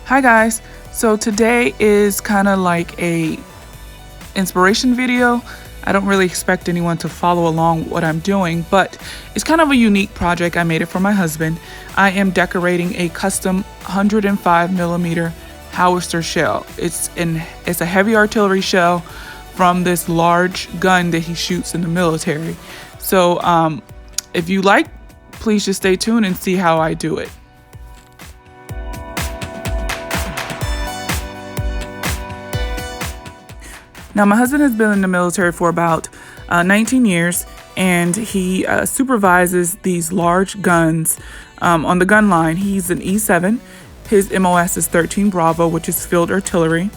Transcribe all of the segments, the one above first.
Hi guys, so today is kind of like a inspiration video. I don't really expect anyone to follow along what I'm doing, but it's kind of a unique project. I made it for my husband. I am decorating a custom 105mm Howitzer shell. It's a heavy artillery shell from this large gun that he shoots in the military. So if you like, please just stay tuned and see how I do it. Now, my husband has been in the military for about 19 years, and he supervises these large guns on the gun line. He's an E7. His MOS is 13 Bravo, which is field artillery.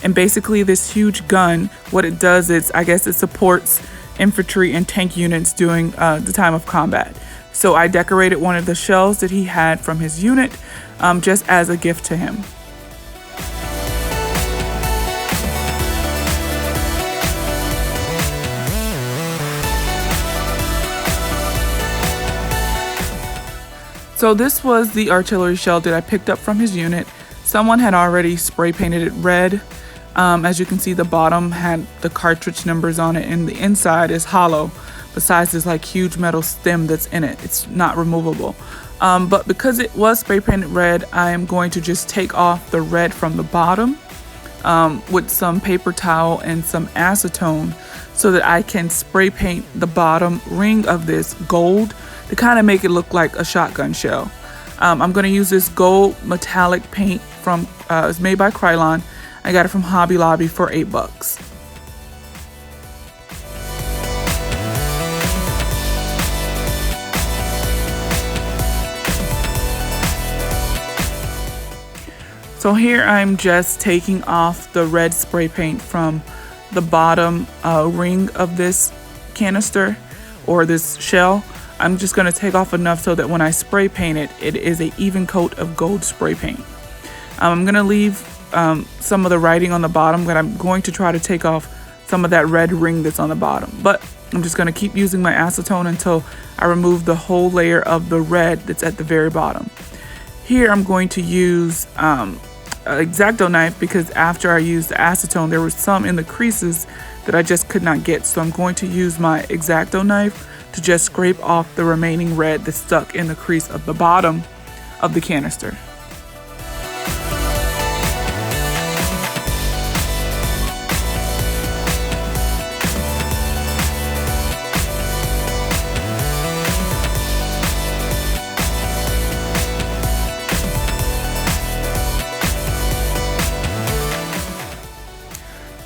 And basically, this huge gun, what it does is, I guess it supports infantry and tank units during the time of combat. So I decorated one of the shells that he had from his unit just as a gift to him. So this was the artillery shell that I picked up from his unit. Someone had already spray painted it red. As you can see, the bottom had the cartridge numbers on it, and the inside is hollow. Besides this like huge metal stem that's in it, it's not removable. But because it was spray painted red, I am going to just take off the red from the bottom with some paper towel and some acetone so that I can spray paint the bottom ring of this gold to kind of make it look like a shotgun shell. I'm going to use this gold metallic paint from, it's made by Krylon. I got it from Hobby Lobby for $8. So here I'm just taking off the red spray paint from the bottom ring of this canister or this shell. I'm just going to take off enough so that when I spray paint it, it is an even coat of gold spray paint. I'm going to leave some of the writing on the bottom, but I'm going to try to take off some of that red ring that's on the bottom. But I'm just going to keep using my acetone until I remove the whole layer of the red that's at the very bottom. Here I'm going to use an X-Acto knife because after I used the acetone, there was some in the creases that I just could not get. So I'm going to use my X-Acto knife to just scrape off the remaining red that's stuck in the crease of the bottom of the canister.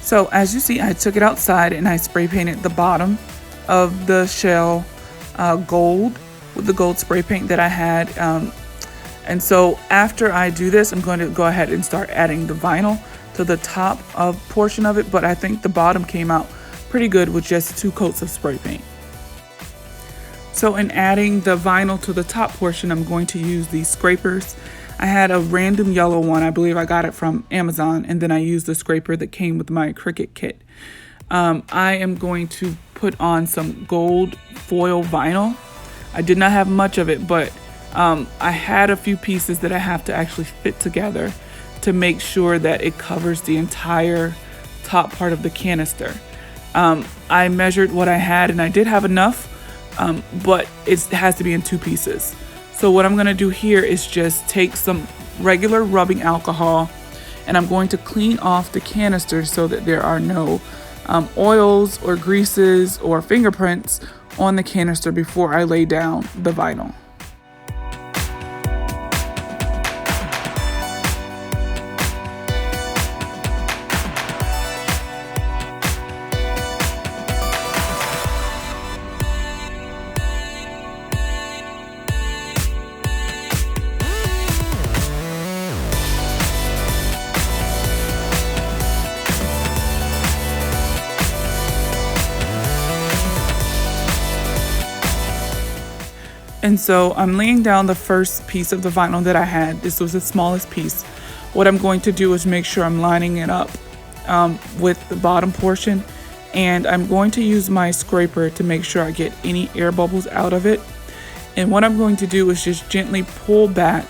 So as you see, I took it outside and I spray painted the bottom of the shell gold with the gold spray paint that I had. And so after I do this, I'm going to go ahead and start adding the vinyl to the top of portion of it. But I think the bottom came out pretty good with just 2 coats of spray paint. So in adding the vinyl to the top portion, I'm going to use these scrapers. I had a random yellow one. I believe I got it from Amazon. And then I used the scraper that came with my Cricut kit. I am going to put on some gold foil vinyl. I did not have much of it, but I had a few pieces that I have to actually fit together to make sure that it covers the entire top part of the canister. I measured what I had and I did have enough, but it has to be in 2 pieces. So what I'm going to do here is just take some regular rubbing alcohol and I'm going to clean off the canister so that there are no oils or greases or fingerprints on the canister before I lay down the vinyl. And so I'm laying down the first piece of the vinyl that I had. This was the smallest piece. What I'm going to do is make sure I'm lining it up with the bottom portion. And I'm going to use my scraper to make sure I get any air bubbles out of it. And what I'm going to do is just gently pull back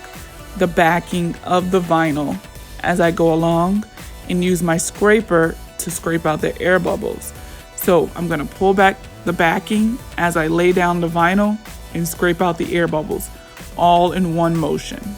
the backing of the vinyl as I go along and use my scraper to scrape out the air bubbles. So I'm going to pull back the backing as I lay down the vinyl and scrape out the air bubbles, all in one motion.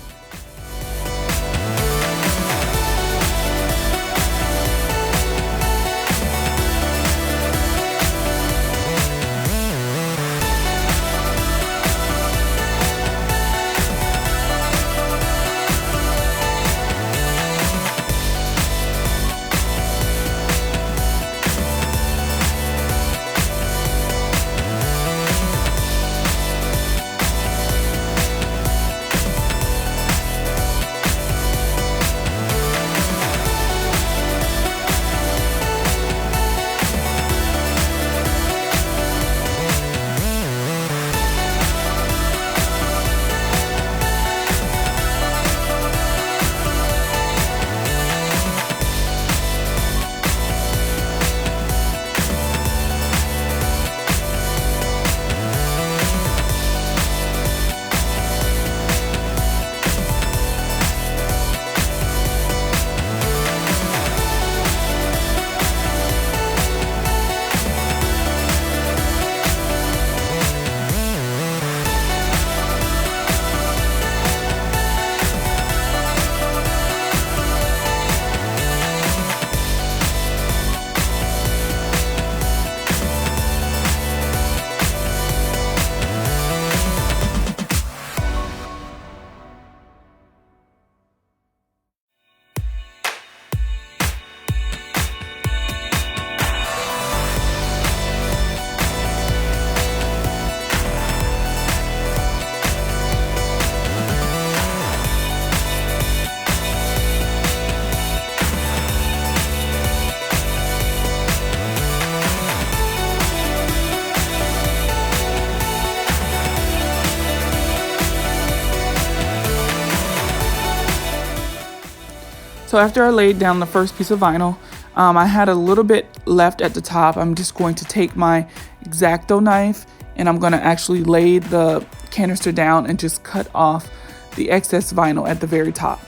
So after I laid down the first piece of vinyl, I had a little bit left at the top. I'm just going to take my X-Acto knife and I'm going to actually lay the canister down and just cut off the excess vinyl at the very top.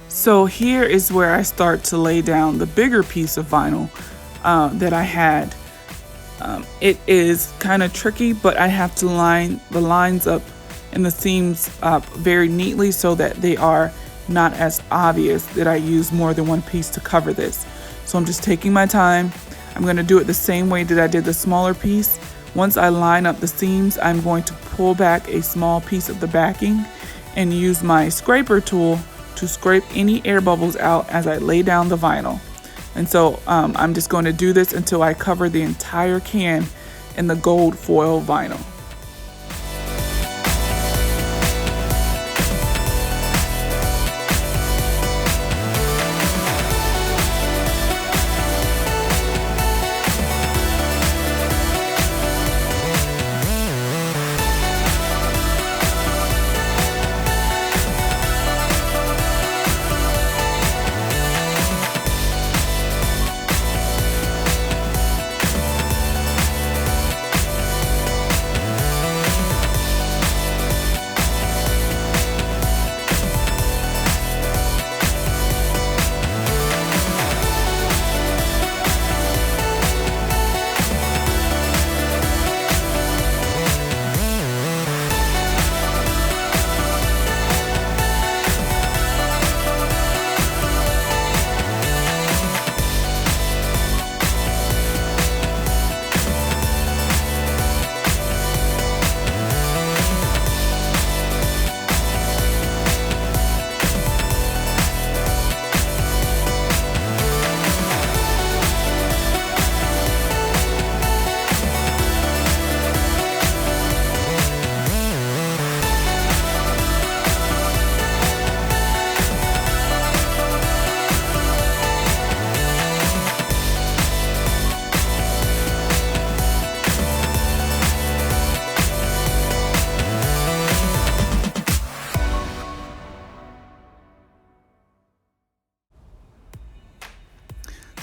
So here is where I start to lay down the bigger piece of vinyl that I had. It is kind of tricky, but I have to line the lines up and the seams up very neatly so that they are not as obvious that I use more than one piece to cover this. So I'm just taking my time. I'm going to do it the same way that I did the smaller piece. Once I line up the seams, I'm going to pull back a small piece of the backing and use my scraper tool to scrape any air bubbles out as I lay down the vinyl. And so I'm just going to do this until I cover the entire can in the gold foil vinyl.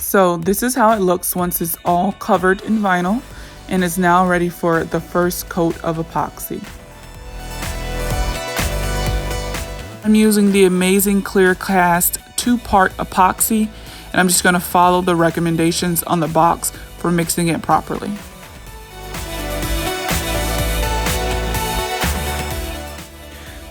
So this is how it looks once it's all covered in vinyl and is now ready for the first coat of epoxy. I'm using the amazing Clear Cast 2-part epoxy, and I'm just going to follow the recommendations on the box for mixing it properly.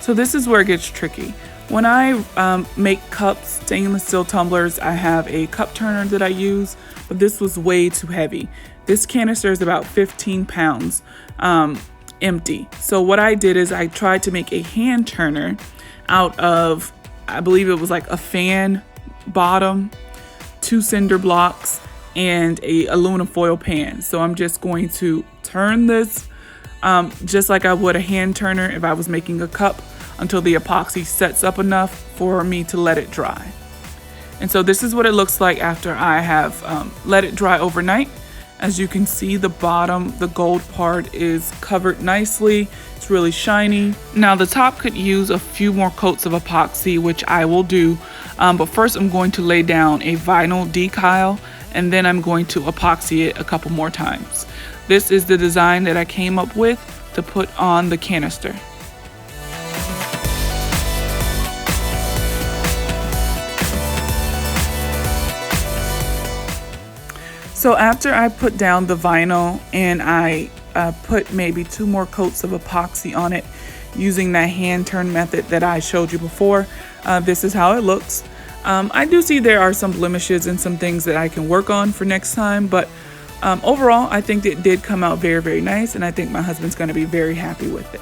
So this is where it gets tricky. When I make cups, stainless steel tumblers, I have a cup turner that I use, but this was way too heavy. This canister is about 15 pounds empty. So what I did is I tried to make a hand turner out of, I believe it was like a fan bottom, 2 cinder blocks, and a aluminum foil pan. So I'm just going to turn this just like I would a hand turner if I was making a cup, until the epoxy sets up enough for me to let it dry. And so this is what it looks like after I have let it dry overnight. As you can see, the bottom, the gold part is covered nicely. It's really shiny. Now the top could use a few more coats of epoxy, which I will do. But first I'm going to lay down a vinyl decal, and then I'm going to epoxy it a couple more times. This is the design that I came up with to put on the canister. So after I put down the vinyl and I put maybe 2 more coats of epoxy on it using that hand turn method that I showed you before, this is how it looks. I do see there are some blemishes and some things that I can work on for next time, but overall I think it did come out very, very nice, and I think my husband's going to be very happy with it.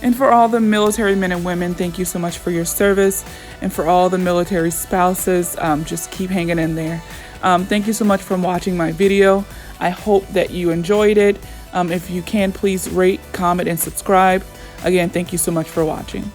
And for all the military men and women, thank you so much for your service. And for all the military spouses, just keep hanging in there. Thank you so much for watching my video. I hope that you enjoyed it. If you can, please rate, comment, and subscribe. Again, thank you so much for watching.